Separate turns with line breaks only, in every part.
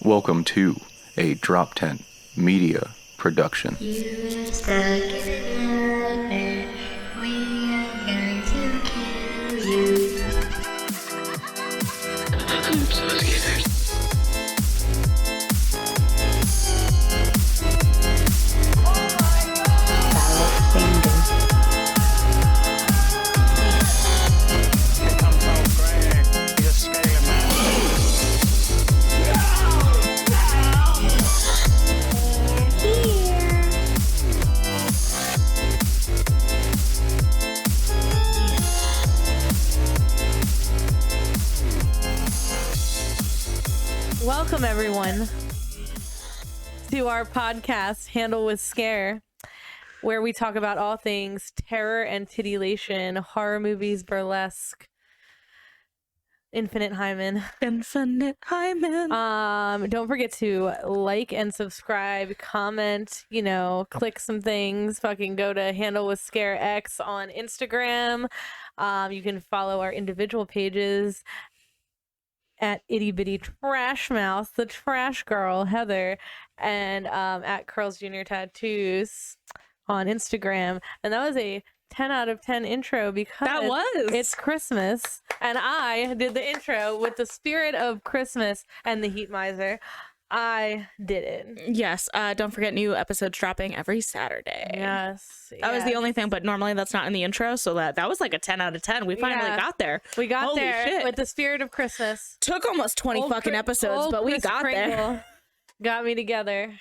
Welcome to a Drop Tent Media production.
You stuck in a we are going to kill you.
Welcome, everyone, to our podcast, Handle with Scare, where we talk about all things terror and titillation, horror movies, burlesque, infinite hymen.
Don't
Don't forget to like and subscribe, comment, click some things. Fucking go to Handle with Scare X on Instagram. You can follow our individual pages at Itty Bitty Trash Mouse, the Trash Girl, Heather, and at Curls Junior Tattoos on Instagram. And that was a 10 out of 10 intro because it's Christmas, and I did the intro with the spirit of Christmas and the Heat Miser. I did it.
Yes. Don't forget, new episodes dropping every Saturday.
Yes.
That was the only thing, but normally that's not in the intro, so that was like a 10 out of 10. We finally got there.
We got
Holy
there
shit.
with the spirit of Christmas.
Took almost 20 fucking episodes, but we got there.
Got me together.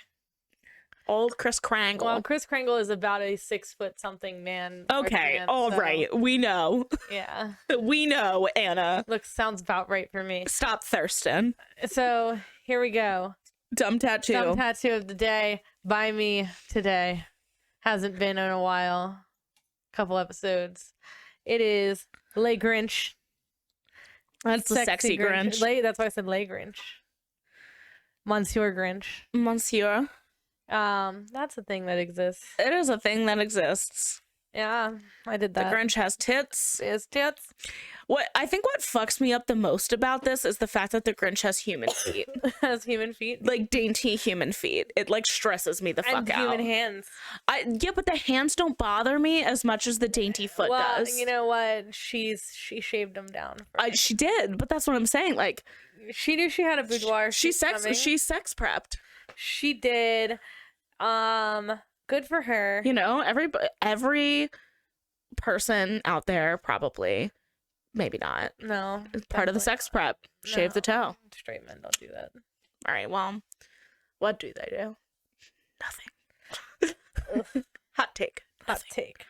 Old Chris Krangle.
Well, Chris Krangle is about a 6-foot-something man.
Okay, all right. We know.
Yeah.
We know, Anna.
Sounds about right for me.
Stop thirsting.
So, here we go.
Dumb tattoo.
Dumb tattoo of the day by me today. Hasn't been in a while. Couple episodes. It is Lay Grinch.
That's the sexy Grinch.
That's why I said Lay Grinch. Monsieur Grinch.
Monsieur.
That's a thing that exists.
It is a thing that exists.
Yeah, I did that.
The Grinch has tits.
His tits.
What fucks me up the most about this is the fact that the Grinch has human feet.
Has human feet.
Like dainty human feet. It like stresses me the fuck
and
out.
Human hands.
Yeah, but the hands don't bother me as much as the dainty foot does.
Well, you know what? She shaved them down.
She did, but that's what I'm saying. Like,
she knew she had a boudoir.
She's sex prepped.
She did. Good for her.
You know, every person out there probably, maybe not.
No,
part of the sex prep. Shave the toe.
Straight men don't do that.
All right. Well, what do they do? Nothing. Hot take.
Hot take.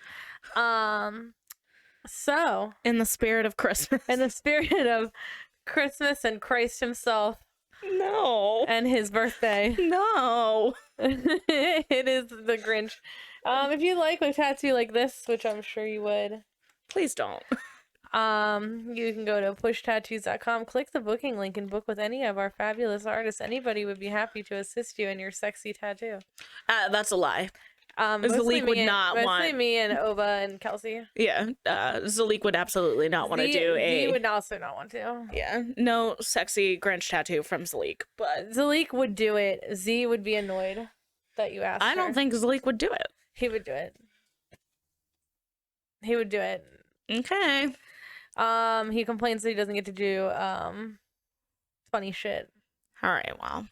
So,
in the spirit of Christmas.
In the spirit of Christmas and Christ himself.
No.
And his birthday.
No.
It is the Grinch. If you like a tattoo like this, which I'm sure you would.
Please don't.
You can go to pushtattoos.com, click the booking link, and book with any of our fabulous artists. Anybody would be happy to assist you in your sexy tattoo.
That's a lie.
Zalik
would not want.
Mostly me and Ova and Kelsey.
Yeah, Zalik would absolutely not want to do a.
He would also not want to.
Yeah, no sexy Grinch tattoo from Zalik, but
Zalik would do it. Z would be annoyed that you asked.
I don't think Zalik would do it.
He would do it. He would do it.
Okay.
He complains that he doesn't get to do funny shit.
All right, well.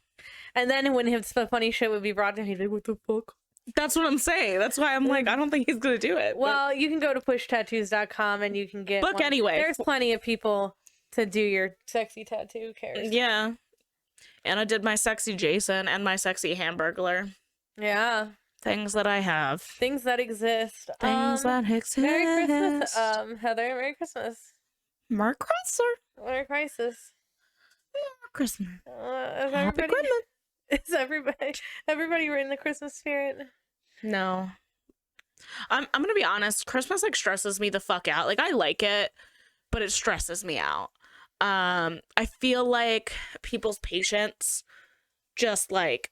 And then when his funny shit would be brought to him, he'd be like, "What the fuck?"
That's what I'm saying. That's why I'm like, I don't think he's gonna do it.
Well, you can go to pushtattoos.com and you can get
book anyway.
There's plenty of people to do your sexy tattoo. Cares?
Yeah. And I did my sexy Jason and my sexy Hamburglar.
Yeah.
Things that I have.
Things that exist.
Things that exist.
Merry Christmas, Heather. Merry Christmas.
Merry Christmas.
Merry Christmas.
Merry Christmas.
Happy Christmas. Is everybody in the Christmas spirit?
No. I'm gonna be honest, Christmas like stresses me the fuck out. Like I like it, but it stresses me out. I feel like people's patience just like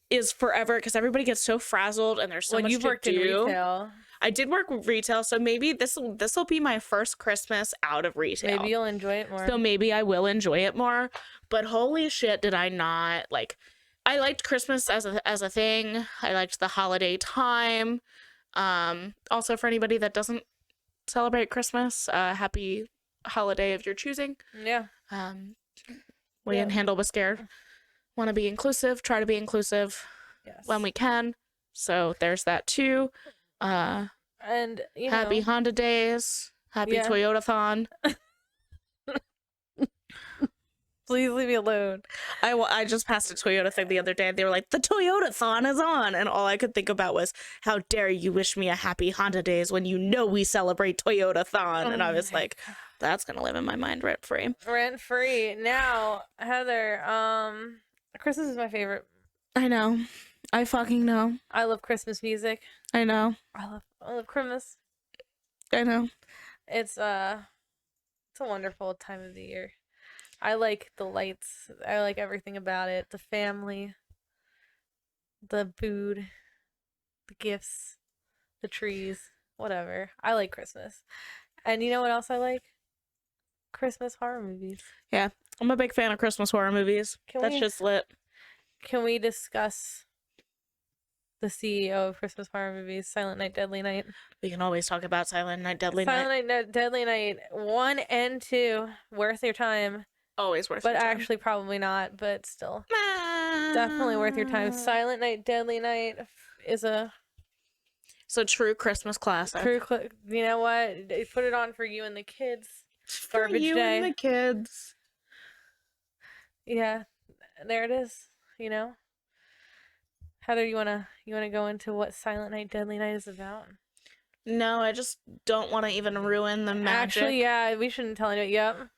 is forever because everybody gets so frazzled and there's so much
you've
to
worked
do.
in retail.
I did work retail, so maybe this will be my first Christmas out of retail.
Maybe you'll enjoy it more.
So maybe I will enjoy it more. But holy shit, did I not like? I liked Christmas as a thing. I liked the holiday time. Also, for anybody that doesn't celebrate Christmas, happy holiday of your choosing.
Yeah.
We in Handle with Scared want to be inclusive, try to be inclusive
Yes.
when we can. So there's that too.
And
Happy Honda Days. Happy Toyota-thon.
Please leave me alone.
I just passed a Toyota thing the other day and they were like, the Toyota-thon is on. And all I could think about was, how dare you wish me a happy Honda Days when you know we celebrate Toyota-thon. And I was like, that's going to live in my mind rent free.
Rent free. Now, Heather, Christmas is my favorite.
I know. I fucking know.
I love Christmas music.
I know.
I love Christmas.
I know.
It's a wonderful time of the year. I like the lights. I like everything about it. The family, the food, the gifts, the trees, whatever. I like Christmas. And you know what else I like? Christmas horror movies.
Yeah. I'm a big fan of Christmas horror movies. That's just lit.
Can we discuss the CEO of Christmas horror movies, Silent Night, Deadly Night?
We can always talk about Silent Night, Deadly Night.
Silent Night, Deadly Night 1 and 2, worth your time.
Always worth
But
your time.
actually probably not, but still. Definitely worth your time. Silent Night, Deadly Night is a
true Christmas classic.
you know what? They put it on for you and the kids.
For
Garbage
you
day.
and the kids.
Yeah, there it is. You know, Heather, you wanna go into what Silent Night, Deadly Night is about?
No, I just don't want to even ruin the magic.
Actually, yeah, we shouldn't tell anyone.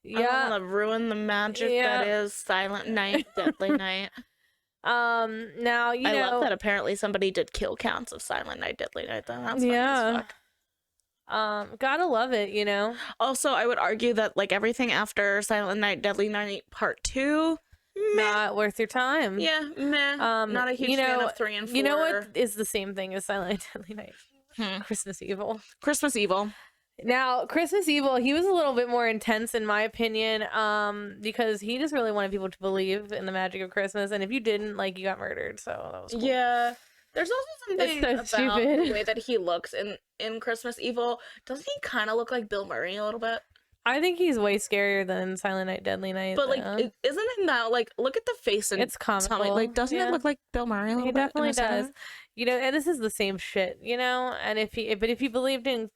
Yep.
I don't want to ruin the magic that is Silent Night, Deadly Night.
Now you know.
I love that apparently somebody did kill counts of Silent Night, Deadly Night. Though that's funny as fuck.
Gotta love it, you know.
Also, I would argue that like everything after Silent Night, Deadly Night Part 2,
Not worth your time.
yeah, meh. Not a huge fan of 3 and 4.
You know what is the same thing as Silent Night, Deadly Night? Christmas Evil.
Christmas Evil.
Now, Christmas Evil, he was a little bit more intense in my opinion, because he just really wanted people to believe in the magic of Christmas, and if you didn't, like, you got murdered. So that was cool.
Yeah. There's also something
so
about
stupid.
the way that he looks in Christmas Evil. Doesn't he kind of look like Bill Murray a little bit?
I think he's way scarier than Silent Night, Deadly Night.
But like,
though.
isn't it now? Like, look at the face and
It's comical.
tell me, like, doesn't
Yeah.
it look like Bill Murray a little
He
bit? in
definitely
the center?
does. You know, and this is the same shit, you know. And if he believed in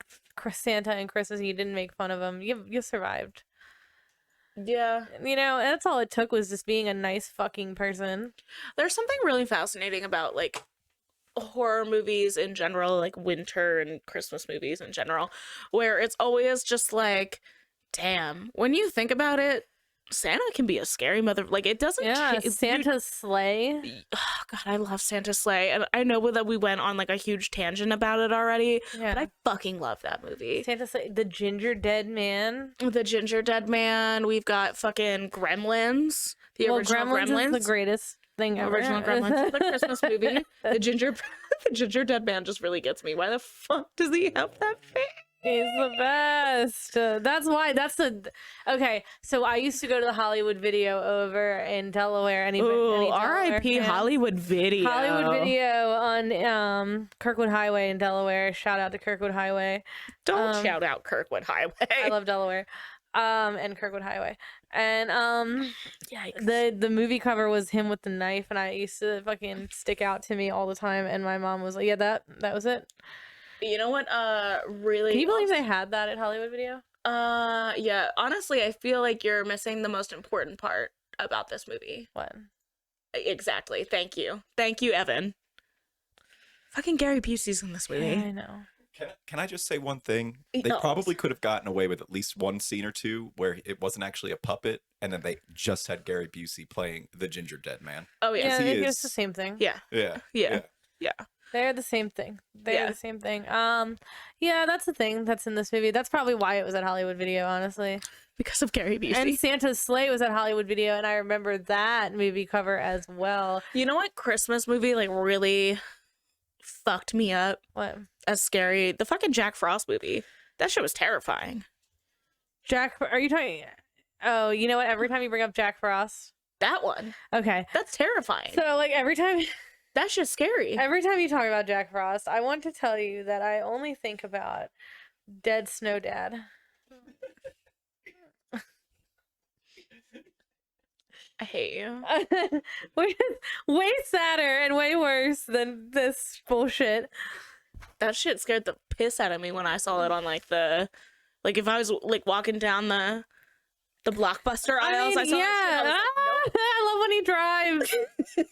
Santa and Christmas, and you didn't make fun of him, you survived.
Yeah.
You know, and that's all it took was just being a nice fucking person.
There's something really fascinating about like horror movies in general, like winter and Christmas movies in general, where it's always just like, damn, when you think about it, Santa can be a scary mother. Like, it doesn't.
Yeah, Santa's sleigh.
Oh, God, I love Santa's sleigh, and I know that we went on like a huge tangent about it already.
Yeah.
But I fucking love that movie.
Santa's sleigh. The Ginger Dead Man.
The Ginger Dead Man. We've got fucking Gremlins. The original Gremlins.
is the greatest thing ever.
Original Gremlins. The Christmas movie. The Ginger Dead Man just really gets me. Why the fuck does he have that face?
He's the best. Okay, so I used to go to the Hollywood Video over in Delaware. Any Delaware
R.I.P.
fans?
Hollywood Video.
Hollywood Video on Kirkwood Highway in Delaware. Shout out to Kirkwood Highway.
Don't shout out Kirkwood Highway.
I love Delaware. And Kirkwood Highway. And
Yikes.
the movie cover was him with the knife, and I used to fucking stick out to me all the time, and my mom was like, yeah, that was it.
You know what? Really.
Can you believe they had that at Hollywood Video?
Yeah. Honestly, I feel like you're missing the most important part about this movie.
What?
Exactly. Thank you, Evan. Fucking Gary Busey's in this movie.
Yeah, I know.
Can I just say one thing? They
No.
probably could have gotten away with at least one scene or two where it wasn't actually a puppet, and then they just had Gary Busey playing the Ginger Dead Man.
Oh
Yeah,
yeah.
he
it's
is-
the same thing.
Yeah.
Yeah.
Yeah.
They're the same thing. They're
Yeah.
the same thing. Yeah, that's the thing that's in this movie. That's probably why it was at Hollywood Video, honestly.
Because of Gary Busey.
And Santa's Sleigh was at Hollywood Video, and I remember that movie cover as well.
You know what Christmas movie like really fucked me up
What?
as scary. The fucking Jack Frost movie. That shit was terrifying.
Jack, are you talking? Oh, you know what? Every time you bring up Jack Frost.
That one.
Okay.
That's terrifying.
So, like, every time
That shit's scary.
you talk about Jack Frost, I want to tell you that I only think about Dead Snow Dad.
I hate you.
Which is way sadder and way worse than this bullshit.
That shit scared the piss out of me when I saw it on like if I was like walking down the Blockbuster aisles. I saw that shit. I was like,
I love when he drives.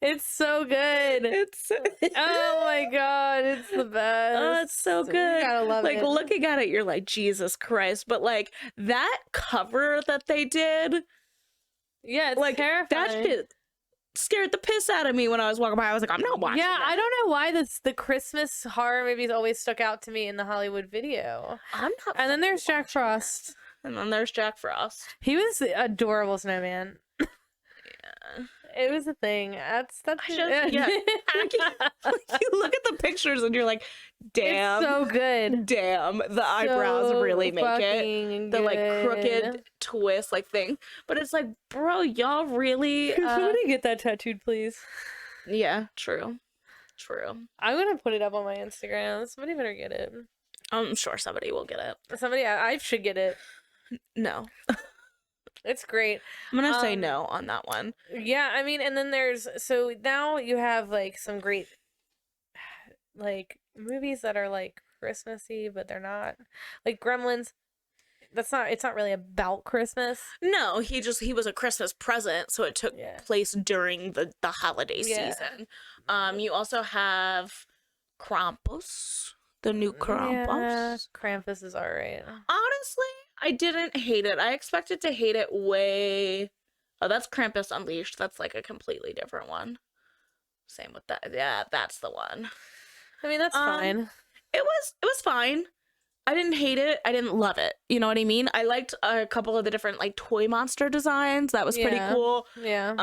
It's so good.
It's
Oh my god, it's the best.
oh, it's so
You
good.
gotta love
like
it.
looking at it, you're like, Jesus Christ. But like that cover that they did,
Yeah, it's
like
terrifying.
that shit scared the piss out of me when I was walking by. I was like, I'm not watching.
Yeah,
that.
I don't know why the Christmas horror movies always stuck out to me in the Hollywood video.
I'm not.
And then there's
fucking
Jack
watching
Frost.
that. And then there's Jack Frost.
He was adorable snowman.
Yeah.
It was a thing. That's
I just, yeah. You look at the pictures and you're like, damn.
It's so good.
Damn, the eyebrows
So
really make it.
fucking
The like
good.
crooked twist like thing. But it's like, bro, y'all really
Could somebody get that tattooed, please?
yeah, true.
I'm gonna put it up on my Instagram. Somebody better get it.
I'm sure somebody will get it.
Somebody, I should get it.
No.
It's great.
I'm gonna say
Um,
no on that one.
Yeah, I mean, and then there's so now you have like some great like movies that are like Christmassy, but they're not. Like Gremlins. It's not really about Christmas.
No, he was a Christmas present, so it took
Yeah.
place during the holiday
Yeah.
season. You also have Krampus, the new Krampus.
Yeah, Krampus is alright.
Honestly, I didn't hate it. I expected to hate it way. Oh, that's Krampus Unleashed. That's like a completely different one. Same with that. Yeah, that's the one.
I mean, that's fine.
It was fine. I didn't hate it. I didn't love it. You know what I mean? I liked a couple of the different like toy monster designs. That was pretty
Yeah.
cool.
Yeah.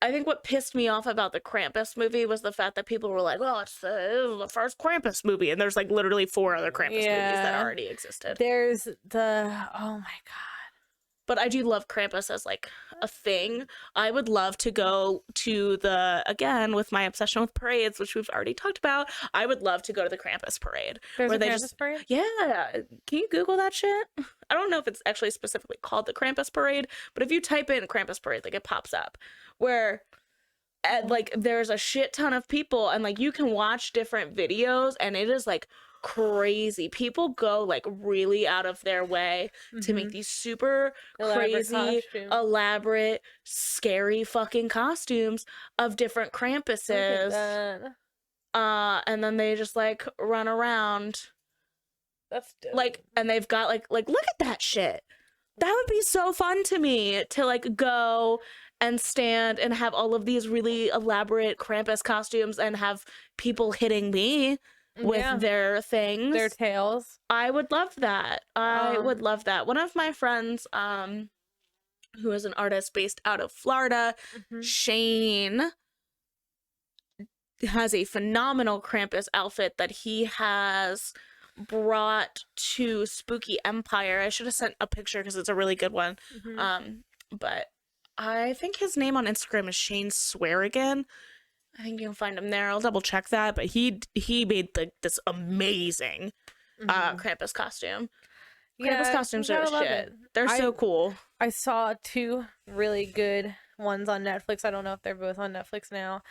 I think what pissed me off about the Krampus movie was the fact that people were like, "Oh, it's the first Krampus movie," and there's like literally 4 other Krampus movies that
Yeah.
already existed.
There's the oh my god.
But I do love Krampus as like a thing. I would love to go to again with my obsession with parades, which we've already talked about. I would love to go to the Krampus parade.
There's
where
a
they
Krampus
just-
parade?
Yeah, can you Google that shit? I don't know if it's actually specifically called the Krampus parade, but if you type in Krampus parade, like it pops up where like there's a shit ton of people and like you can watch different videos and it is like crazy. People go like really out of their way to make these super
Elaborate
crazy,
costumes.
elaborate, scary fucking costumes of different
Look at
Krampuses.
that.
And then they just like run around
That's dope.
like, and they've got like look at that shit. That would be so fun to me to like go and stand and have all of these really elaborate Krampus costumes and have people hitting me with
Yeah.
their things.
Their tails.
I would love that. I would
Um,
love that. One of my friends, who is an artist based out of Florida,
Mhm.
Shane, has a phenomenal Krampus outfit that he has brought to Spooky Empire. I should have sent a picture because it's a really good one.
Mhm.
But I think his name on Instagram is Shane Swearigan. I think you can find him there. I'll double check that. But he made like this amazing
Mhm.
Krampus costume.
Yeah,
Krampus costumes
you
are
gotta
the
love
shit.
it.
They're so cool.
I saw 2 really good ones on Netflix. I don't know if they're both on Netflix now.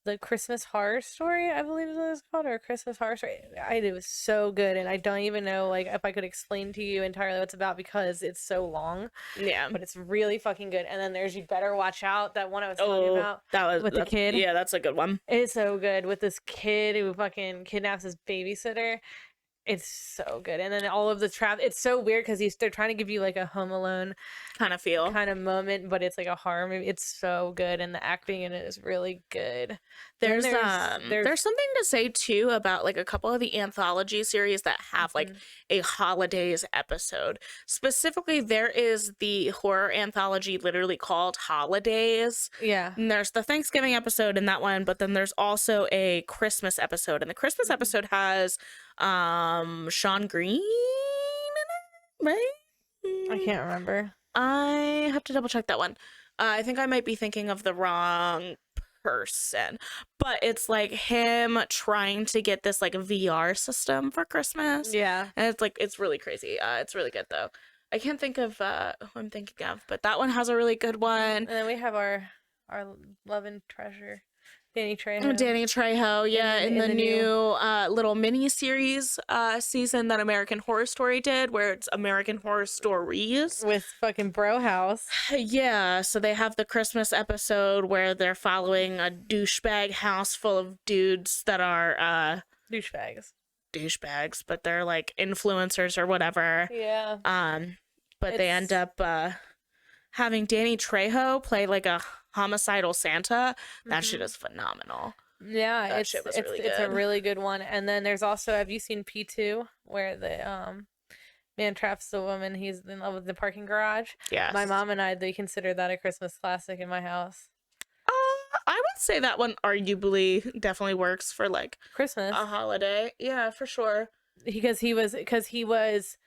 The Christmas Horror Story, I believe is what it's called, or Christmas Horror Story. It was so good, and I don't even know like if I could explain to you entirely what it's about because it's so long.
Yeah.
But it's really fucking good. And then there's You Better Watch Out, that one I was telling you about.
that was
with the
that's-
kid.
Yeah, that's a good one.
It's so good with this kid who fucking kidnaps his babysitter. It's so good. And then all of the trap. It's so weird because they're trying to give you like a Home Alone
Kind of feel.
kind of moment, but it's like a horror movie. It's so good, and the acting in it is really good.
There's
there's
there's something to say too about like a couple of the anthology series that have like a holidays episode. Specifically, there is the horror anthology literally called Holidays.
yeah.
And there's the Thanksgiving episode in that one, but then there's also a Christmas episode. And the Christmas episode has Sean Green in it, right?
I can't remember.
I have to double check that one. I think I might be thinking of the wrong person, but it's like him trying to get this like VR system for Christmas.
Yeah.
And it's like, it's really crazy. It's really good though. I can't think of who I'm thinking of, but that one has a really good one.
And then we have our love and treasure, Danny Trejo.
Danny Trejo, yeah, in the new little mini series season that American Horror Story did, where it's American Horror Stories.
With fucking Bro House.
Yeah, so they have the Christmas episode where they're following a douchebag house full of dudes that are douchebags, but they're like influencers or whatever.
Yeah.
But they end up having Danny Trejo play like a homicidal Santa. That shit is phenomenal.
Yeah,
That shit was really
it's a
good.
really good one. And then there's also, have you seen P2, where the man traps the woman he's in love with the parking garage?
Yes.
My mom and they consider that a Christmas classic in my house.
I would say that one arguably definitely works for like
Christmas.
a holiday. Yeah, for sure.
Because he was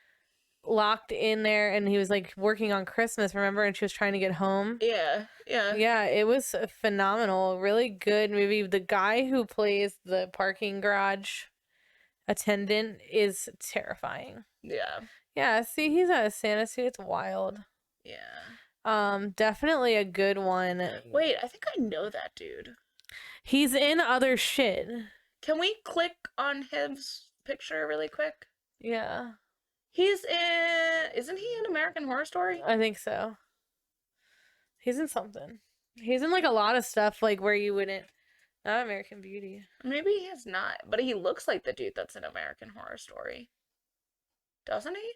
locked in there and he was like working on Christmas, remember? And she was trying to get home.
Yeah.
Yeah, it was a phenomenal, really good movie. The guy who plays the parking garage attendant is terrifying.
Yeah.
Yeah, see, he's out of Santa suit. It's wild.
Yeah.
Definitely a good one.
Wait, I think I know that dude.
He's in other shit.
Can we click on his picture really quick?
Yeah,
Isn't he in American Horror Story?
I think so. He's in something. He's in like a lot of stuff, like where you wouldn't. Not American Beauty.
Maybe he is not, but he looks like the dude that's in American Horror Story. Doesn't he?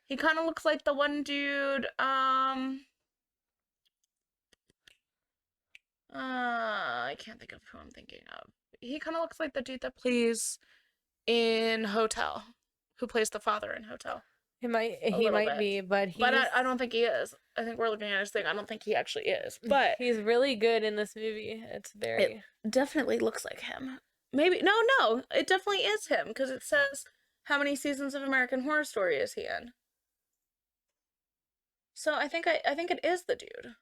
He kind of looks like the one dude, I can't think of who I'm thinking of. He kind of looks like the dude that plays in Hotel, who plays the father in Hotel.
He might
little bit.
be, but
I don't think he is. I think we're looking at his thing. I don't think he actually is, but
he's really good in this movie. It's very
definitely looks like him. Maybe no, it definitely is him because it says how many seasons of American Horror Story is he in. So I think it is the dude.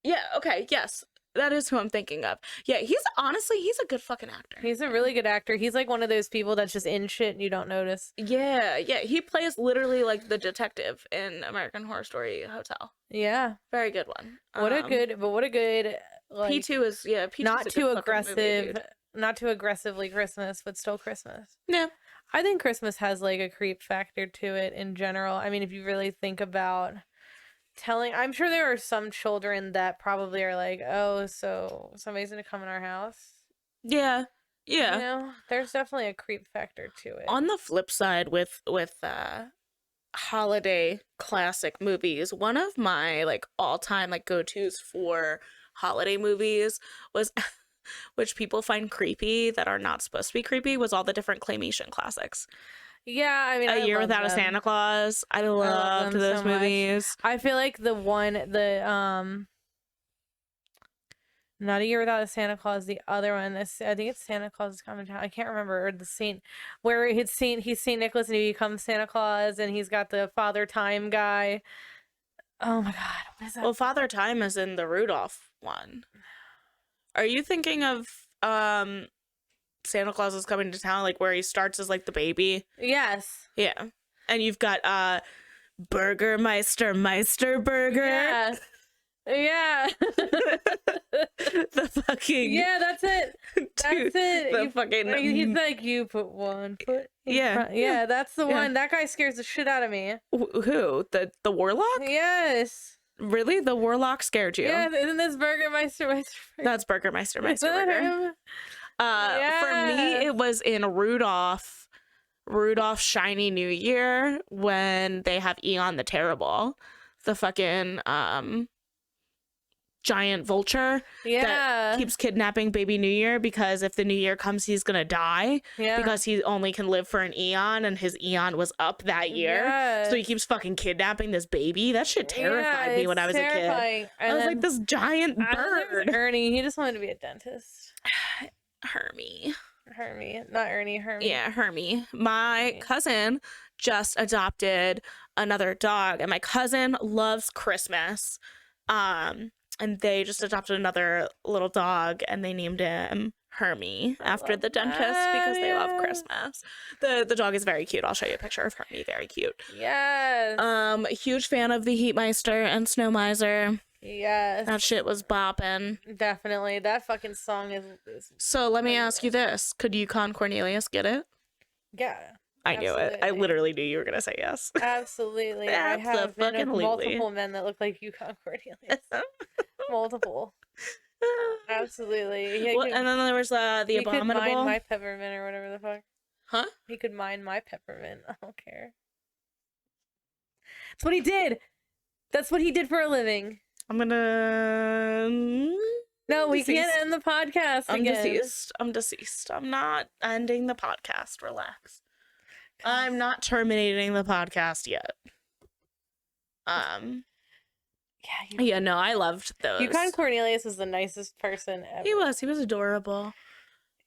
Yeah, okay, yes. That is who I'm thinking of. Yeah, he's a good fucking actor.
He's a really good actor. He's like one of those people that's just in shit and you don't notice.
Yeah, he plays literally like the detective in American Horror Story Hotel.
Yeah.
Very good one.
What a good like,
P2 is P2
not
is a good
too
fucking movie,
aggressive,
dude.
not too aggressively Christmas, but still Christmas.
Yeah.
I think Christmas has like a creep factor to it in general. I mean, if you really think about I'm sure there are some children that probably are like, oh, so somebody's gonna come in our house.
Yeah.
You know, there's definitely a creep factor to it.
On the flip side, with holiday classic movies, one of my like all-time like go-tos for holiday movies was which people find creepy that are not supposed to be creepy, was all the different claymation classics.
Yeah, I mean,
A Year Without a Santa Claus. I loved
them
those
so much.
movies.
I feel like Not a Year Without a Santa Claus, the other one. I think it's Santa Claus is Coming to Town. I can't remember. Or the Saint, where he's Saint Nicholas and he becomes Santa Claus and he's got the Father Time guy. Oh my God, what is that?
Well, Father Time is in the Rudolph one. Are you thinking of Santa Claus is Coming to Town, like where he starts as like the baby?
Yes.
Yeah. And you've got Burgermeister Burger.
Yeah. Yeah.
The fucking
that's it. That's
dude,
it.
the fucking
He's like, you put one foot in
Yeah.
front. Yeah, that's the
Yeah.
one. That guy scares the shit out of me.
Who? The warlock?
Yes.
Really? The warlock scared you?
Yeah, isn't this Burger?
That's Burgermeister
Is that
Burger.
him?
For me, it was in Rudolph Shiny New Year when they have Eon the Terrible, the fucking giant vulture
Yeah.
that keeps kidnapping baby New Year, because if the New Year comes, he's gonna die
Yeah.
because he only can live for an eon, and his eon was up that year. So he
Yes.
keeps fucking kidnapping this baby. That shit terrified me when I was a kid.
terrifying.
I was like, this giant bird.
Ernie, he just wanted to be a dentist.
Hermie.
Hermie, not Ernie, Hermie.
Yeah, Hermie. My cousin just adopted another dog, and my cousin loves Christmas. And they just adopted another little dog, and they named him Hermie after the dentist because they love Christmas. The dog is very cute. I'll show you a picture of Hermie. Very cute.
Yes.
A huge fan of the Heatmeister and Snow Miser.
Yes.
That shit was bopping.
Definitely. That fucking song is
So let me ask you this: could Yukon Cornelius get it?
yeah.
I knew it. I
Absolutely.
literally knew you were gonna say yes.
Absolutely. I have been with
Abso-fucking-lutely.
multiple men that look like Yukon Cornelius. Multiple. Absolutely.
Well, and then there was the
he could mine
Abominable.
my peppermint or whatever the fuck.
Huh?
He could mine my peppermint. I don't care. That's what he did. That's what he did for a living.
I'm gonna.
No, we
Deceased.
can't end the podcast
I'm
again.
deceased. I'm deceased. I'm not ending the podcast. Relax. I'm not terminating the podcast yet.
Yeah,
Yeah, no, I loved those.
Yukon Cornelius is the nicest person ever.
He was adorable.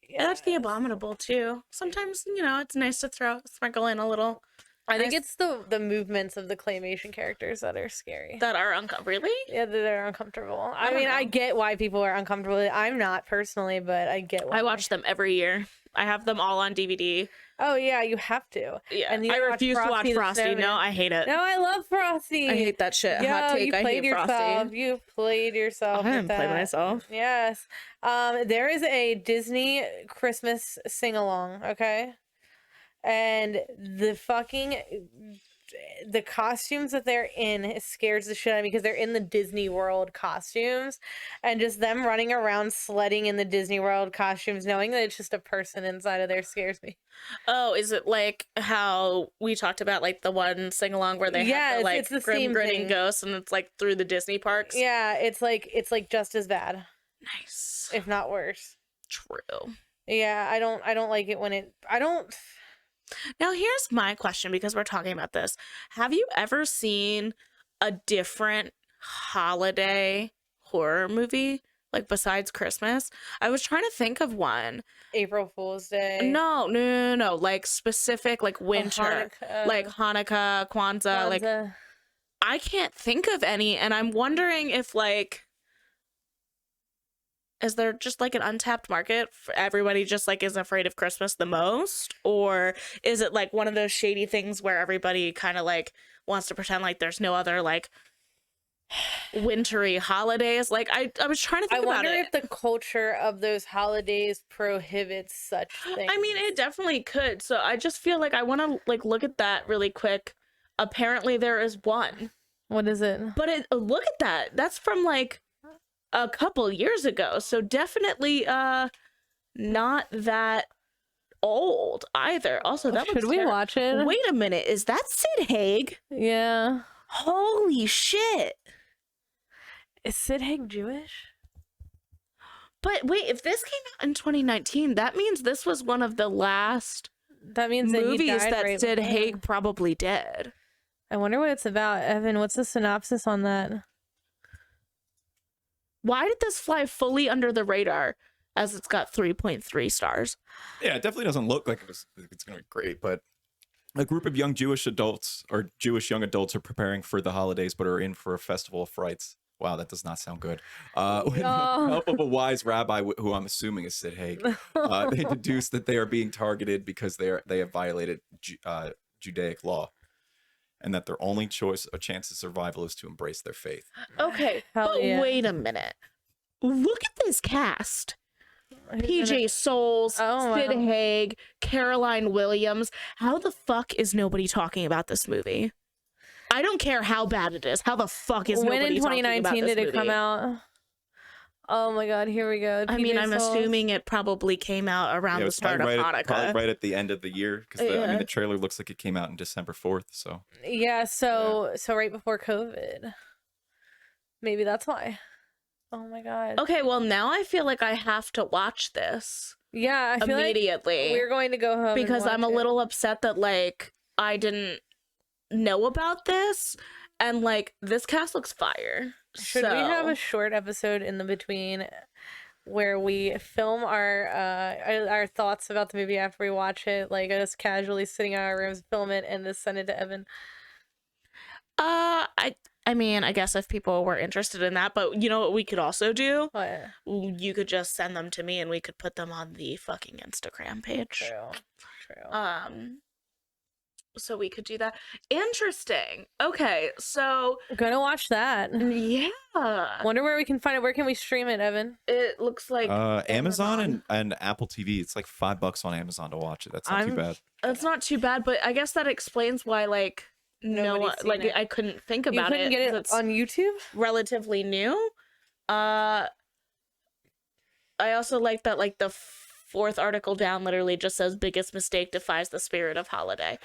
Yeah.
I liked the Abominable too. Sometimes, it's nice to sprinkle in a little
I think it's the movements of the claymation characters that are scary.
that are uncomfortable. Really?
Yeah, they're uncomfortable. I
don't
mean, I
know.
get why people are uncomfortable. I'm not personally, but I get why.
I watch them every year. I have them all on DVD.
Oh yeah, you have to.
Yeah,
And you
I
watch
refuse to watch
Frosty the
Frosty.
Snowman.
No, I hate it.
No, I love Frosty.
I hate that shit.
Yo,
Hot take.
you
I
played
hate
yourself.
Frosty.
You played yourself.
I
with
didn't play
that.
myself.
Yes. There is a Disney Christmas sing along. Okay. And the costumes that they're in, it scares the shit out of me because they're in the Disney World costumes, and just them running around sledding in the Disney World costumes, knowing that it's just a person inside of there, scares me.
Oh, is it like how we talked about, like the one sing along where they have
Yes,
the, like
it's the
grim
same
grinning
thing.
ghosts, and it's like through the Disney parks?
Yeah, it's like just as bad,
Nice.
if not worse.
True.
Yeah, I don't like it when I don't.
Now, here's my question, because we're talking about this. Have you ever seen a different holiday horror movie, like besides Christmas? I was trying to think of one.
April Fool's Day.
No. Like specific, like winter,
Hanukkah.
like Hanukkah, Kwanzaa. Like,
Kwanzaa.
I can't think of any, and I'm wondering if, like, is there just like an untapped market for everybody just like is afraid of Christmas the most? Or is it like one of those shady things where everybody kind of like wants to pretend like there's no other like wintry holidays? Like I was trying to
I
think about
wonder
it.
if the culture of those holidays prohibits such things.
I mean, it definitely could. So I just feel like I want to like look at that really quick. Apparently there is one.
What is it?
But look at that. That's from like a couple years ago. So definitely not that old either. Also, that
Should
looks
we watch it?
Wait a minute. Is that Sid Haig?
Yeah.
Holy shit.
Is Sid Haig Jewish?
But wait, if this came out in 2019, that means this was one of the last
That means that he
movies
died
that
right
Sid
before.
Haig probably did.
I wonder what it's about. Evan, what's the synopsis on that?
Why did this fly fully under the radar as it's got 3.3 stars?
Yeah, it definitely doesn't look like it's going to be great, but a group of young Jewish adults or Jewish young adults are preparing for the holidays, but are in for a festival of frights. Wow, that does not sound good. With the help of a wise rabbi, who I'm assuming is Sid Haig, they deduce that they are being targeted because they have violated Judaic law, and that their only chance of survival is to embrace their faith.
Okay,
Hell
but
yeah.
wait a minute. Look at this cast. PJ Souls,
Oh,
Sid
wow.
Haig, Caroline Williams. How the fuck is nobody talking about this movie? I don't care how bad it is. How the fuck is
When
nobody
in
talking about
2019
this
did it come
movie?
out? Oh my god, here we go.
I mean,
PJ
I'm
Souls.
assuming it probably came out around
Yeah, it
the
was
start of
probably
Hanukkah.
right at the end of the year, because I
Yeah.
mean the trailer looks like it came out on December 4th. So
Yeah, so right before COVID. Maybe that's why. Oh my god.
Okay, well now I feel like I have to watch this
Yeah, I feel
immediately
like we're going to go home
because
and
I'm a
watch it.
little upset that like I didn't know about this, and like this cast looks fire.
Should we have a short episode in the between where we film our thoughts about the movie after we watch it, like us casually sitting in our rooms, film it, and just send it to Evan?
I mean, I guess if people were interested in that, but you know what we could also do?
What?
You could just send them to me and we could put them on the fucking Instagram page.
True.
So we could do that. Interesting. Okay, so
I'm gonna watch that.
yeah.
Wonder where we can find it. Where can we stream it, Evan?
It looks like
Amazon and Apple TV. It's like $5 on Amazon to watch it. That's not too bad.
That's not too bad, but I guess that explains why like
Nobody's seen
like
it.
I couldn't think
You
about
couldn't
it.
get
'Cause
it
it's
on YouTube?
relatively new. I also like that like the fourth article down literally just says biggest mistake defies the spirit of holiday.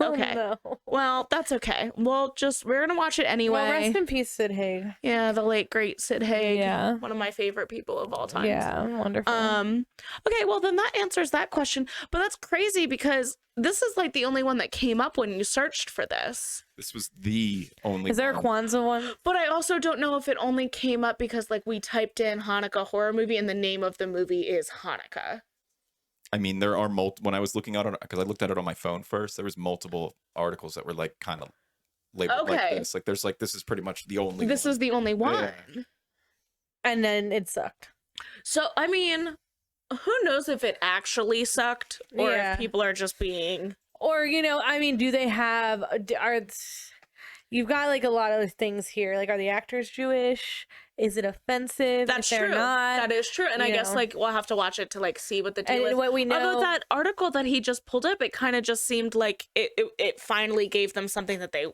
Okay.
Oh, no.
Well, that's okay. We're gonna watch it anyway.
Well, rest in peace, Sid Haig.
Yeah, the late great Sid Haig.
Yeah.
One of my favorite people of all time.
Yeah, wonderful.
Okay, well then that answers that question. But that's crazy because this is like the only one that came up when you searched for this.
This was the only
Is there a
one.
Kwanzaa one?
But I also don't know if it only came up because like we typed in Hanukkah horror movie and the name of the movie is Hanukkah.
I mean, there are when I was looking at it, because I looked at it on my phone first, there was multiple articles that were like kind of labeled like
Okay.
this. Like there's like, this is pretty much the only
This
one.
is the only one.
Yeah.
And then it sucked.
So I mean, who knows if it actually sucked or
Yeah.
if people are just being
Or, I mean, do they have, you've got like a lot of things here. Like, are the actors Jewish? Is it offensive?
That's
if they're
true.
not?
That is true. And I
you
guess
know.
like we'll have to watch it to like see what the deal
And
is.
what we know.
Although that article that he just pulled up, it kind of just seemed like it finally gave them something that they,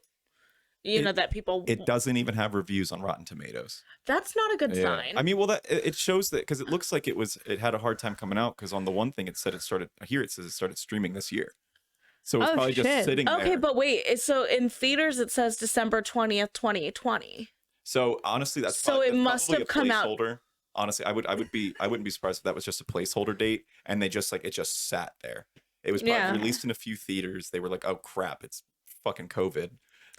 that people.
It doesn't even have reviews on Rotten Tomatoes.
That's not a good
Yeah.
sign.
I mean, well, that it shows that because it looks like it had a hard time coming out because on the one thing it said it says it started streaming this year. So it's
Oh,
probably just
shit.
sitting there.
Okay, but wait. So in theaters it says December 20th, 2020.
So honestly, that's
So
probably,
it
that's
must
probably
have
a
come out-
placeholder. Honestly, I wouldn't be surprised if that was just a placeholder date and they just it just sat there. It was probably
Yeah.
released in a few theaters. They were like, oh crap, it's fucking COVID,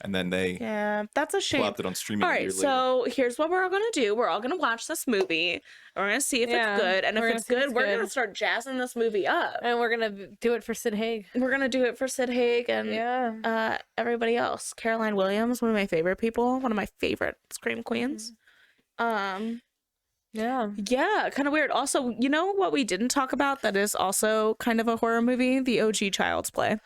and then they
Yeah, that's a shame.
plopped it on streaming.
All
a
right,
year later.
so here's what we're all gonna do. We're all gonna watch this movie. We're gonna see if
Yeah,
it's good, and if
we're gonna
it's
see if
good,
it's
we're
good.
gonna start jazzing this movie up.
And we're going to do it for Sid Haig.
We're gonna do it for Sid Haig and
Yeah.
everybody else. Caroline Williams, one of my favorite people, one of my favorite scream queens.
Yeah.
Yeah, kind of weird. Also, you know what we didn't talk about that is also kind of a horror movie? The OG Child's Play.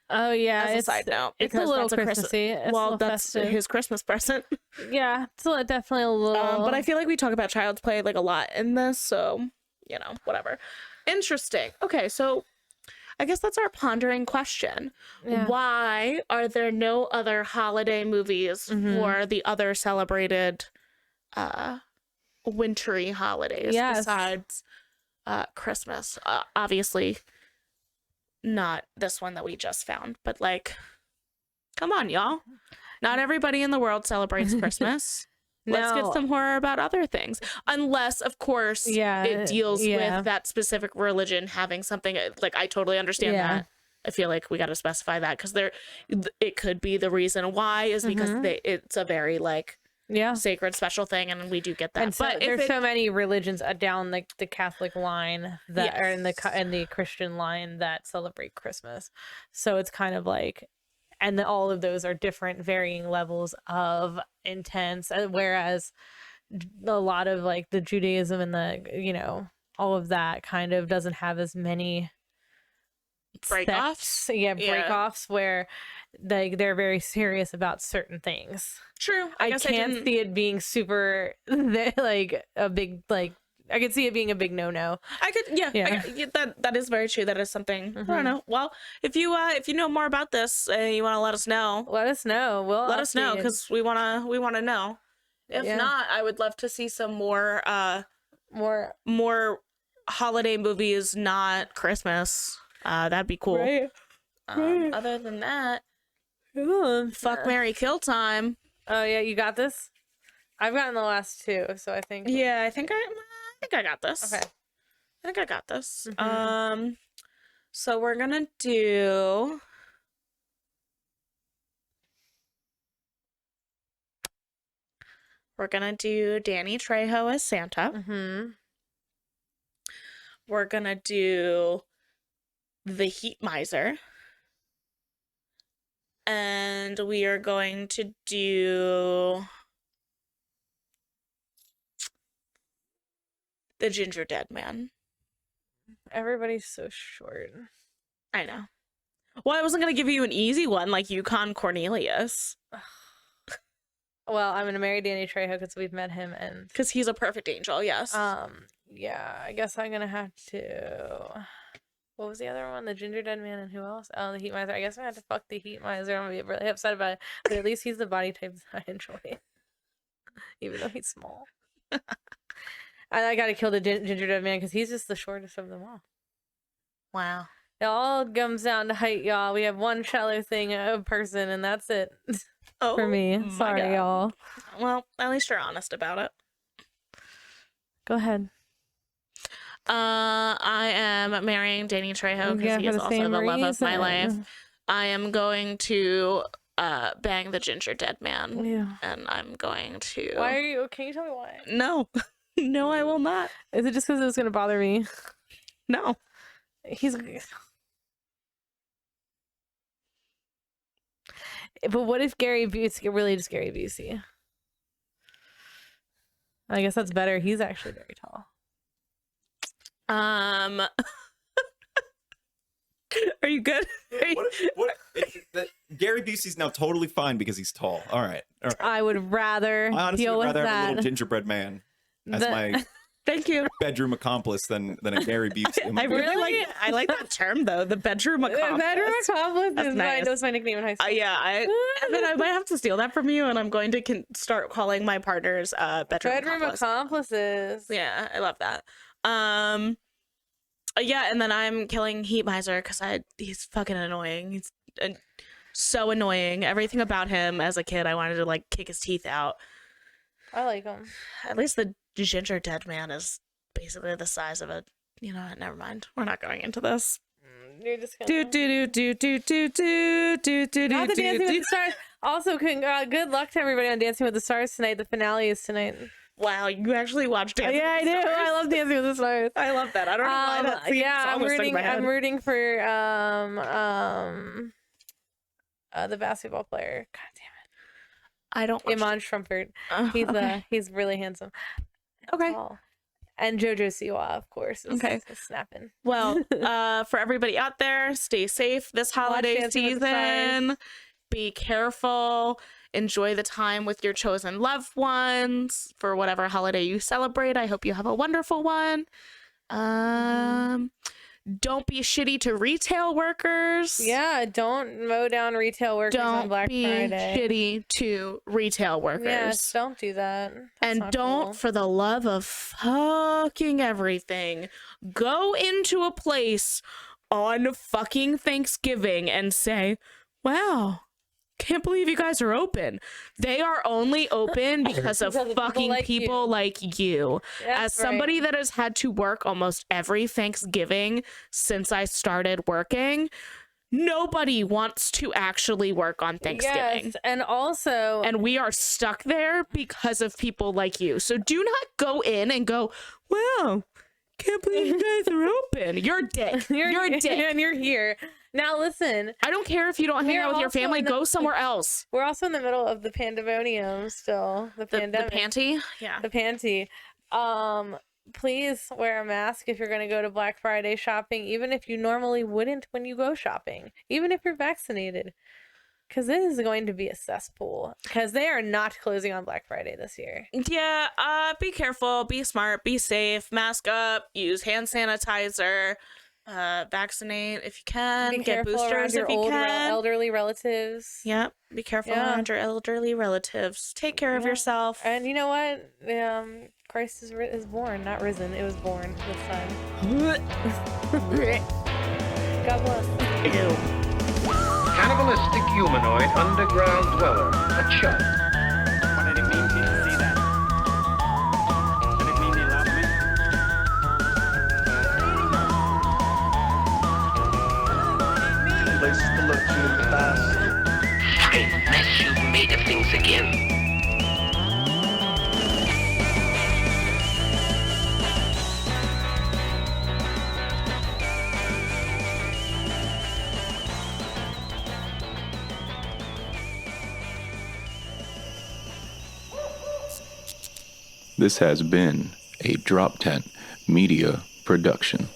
Oh, yeah.
As a side note,
It's a
because
little
that's
Christmassy. It's a
well,
little
that's
festive.
his Christmas present.
Yeah, it's definitely a little.
But I feel like we talk about Child's Play like a lot in this, so whatever. Interesting. Okay, so I guess that's our pondering question.
Yeah.
Why are there no other holiday movies
Mhm.
for the other celebrated wintry holidays
Yes.
besides Christmas? Obviously not this one that we just found, but like, come on, y'all. Not everybody in the world celebrates Christmas. Let's
No.
get some horror about other things. Unless, of course,
Yeah,
it deals
yeah.
with that specific religion having something. Like, I totally understand
Yeah.
that. I feel like we got to specify that because it could be the reason why is because it's a very like
Yeah.
sacred special thing, and we do get that.
And so,
but if
there's
it,
so many religions down the Catholic line that are in
Yes.
the Christian line that celebrate Christmas. So it's kind of like, and all of those are different, varying levels of intense. Whereas a lot of like the Judaism and the all of that kind of doesn't have as many
break-offs?
sects. Yeah,
Yeah.
break-offs where they're very serious about certain things.
true,
I
guess
can't
didn't-
see it being super like a big I could see it being a big no-no.
I could, yeah,
Yeah.
that is very true. That is something. I
Mhm.
don't know. Well, if you know more about this and you want to let us know,
Let us know. We'll
let us know
update.
because we wanna know. If
Yeah.
not, I would love to see some more
more
holiday movies, not Christmas. That'd be cool.
right.
Other than that,
Ooh.
fuck, Mary, kill time.
Oh yeah, you got this. I've gotten the last two, so I think.
Yeah, I think I got this.
Okay.
I think I got this.
Mhm.
So we're gonna do. We're gonna do Danny Trejo as Santa.
Mm-hmm.
We're gonna do the Heat Miser. And we are going to do the Ginger Dead Man.
Everybody's so short.
I know. Well, I wasn't gonna give you an easy one like Yukon Cornelius.
Well, I'm gonna marry Danny Trejo because we've met him, and
Because he's a perfect angel, yes.
yeah, I guess I'm gonna have to. What was the other one? The Ginger Dead Man and who else? Oh, the Heat Miser. I guess I'm gonna have to fuck the Heat Miser. I'm gonna be really upset about it, but at least he's the body type that I enjoy, even though he's small. And I gotta kill the Ginger Dead Man because he's just the shortest of them all.
Wow.
It all comes down to height, y'all. We have one shallow thing a person, and that's it for me.
my
Sorry,
God.
y'all.
Well, at least you're honest about it.
Go ahead.
I am marrying Danny Trejo because
Yeah,
he
for
is
the
also
same
the love of my life.
reason.
I am going to bang the Ginger Dead Man.
Yeah.
And I'm going to.
Why are you? Can you tell me why?
No. No, I will not.
Is it just because it was gonna bother me?
No.
He's. But what if Gary Busey really just Gary Busey? I guess that's better. He's actually very tall.
Are you good?
Gary Busey's now totally fine because he's tall. All right.
I would rather
I honestly
deal
would
with
rather have a
that.
little gingerbread man as
The-
my
Thank you.
bedroom accomplice than a Gary Busey.
I really
Really?
like that term though. The bedroom accomplice.
Bedroom accomplice
That's
is
nice.
that was my nickname in high school.
Yeah, Evan, I might have to steal that from you, and I'm going to start calling my partners bedroom accomplice.
accomplices.
Yeah, I love that. Yeah, and then I'm killing Heat Miser because he's fucking annoying. He's so annoying. Everything about him as a kid, I wanted to like kick his teeth out.
I like him.
At least the Ginger Dead Man is basically the size of a. You know what? Never mind. We're not going into this.
You're just
Do
gonna.
do do do do do do do
Not the
do
Dancing with
do.
the Stars. Also, good luck to everybody on Dancing with the Stars tonight. The finale is tonight.
Wow, you actually watched Dancing
Yeah, I
with
do.
the Stars?
I love Dancing with the Stars.
I love that. I don't know why that theme
Yeah,
song was stuck in my head.
I'm rooting for the basketball player. God damn
I don't watch
Iman Shumpert.
okay.
He's really handsome.
Okay.
Tall. And JoJo Siwa, of course.
Okay.
is snapping.
Well, for everybody out there, stay safe this holiday
Dancing with the
season. Be careful. Enjoy the time with your chosen loved ones for whatever holiday you celebrate. I hope you have a wonderful one. Don't be shitty to retail workers.
Yeah, don't mow down retail workers on
Don't
Black
be
Friday.
shitty to retail workers.
Yes, don't do that. That's
And
not
don't,
cool.
for the love of fucking everything, go into a place on fucking Thanksgiving and say, wow, can't believe you guys are open. They are only open because of
Because of
fucking people like you.
That's
As somebody that has had to work almost every Thanksgiving since I started working, nobody wants to actually work on Thanksgiving.
Yes, and also
And we are stuck there because of people like you. So do not go in and go, wow, can't believe you guys are open. You're a dick. You're a dick.
and you're here. Now listen,
I don't care if you don't hang
We're
out with your
also
family.
in the-
Go somewhere else.
we're also in the middle of the pandemonium still. The
The
pandemic.
panty? Yeah.
The panty. Please wear a mask if you're going to go to Black Friday shopping, even if you normally wouldn't when you go shopping, even if you're vaccinated. Because this is going to be a cesspool. Because they are not closing on Black Friday this year.
Yeah, be careful, be smart, be safe, mask up, use hand sanitizer, vaccinate if you can,
Be
get
careful around
boosters
your
if you
old
can.
elderly relatives.
Yep, be careful
Yeah.
around your elderly relatives. Take care of
Yeah.
yourself.
And you know what? Christ is born, not risen. It was born this time. God bless.
Cannibalistic humanoid underground dweller, a chud.
But I didn't mean you to see that.
fast. Look, move fast.
Fine, nice you made of things again.
This has been a Drop Tent Media production.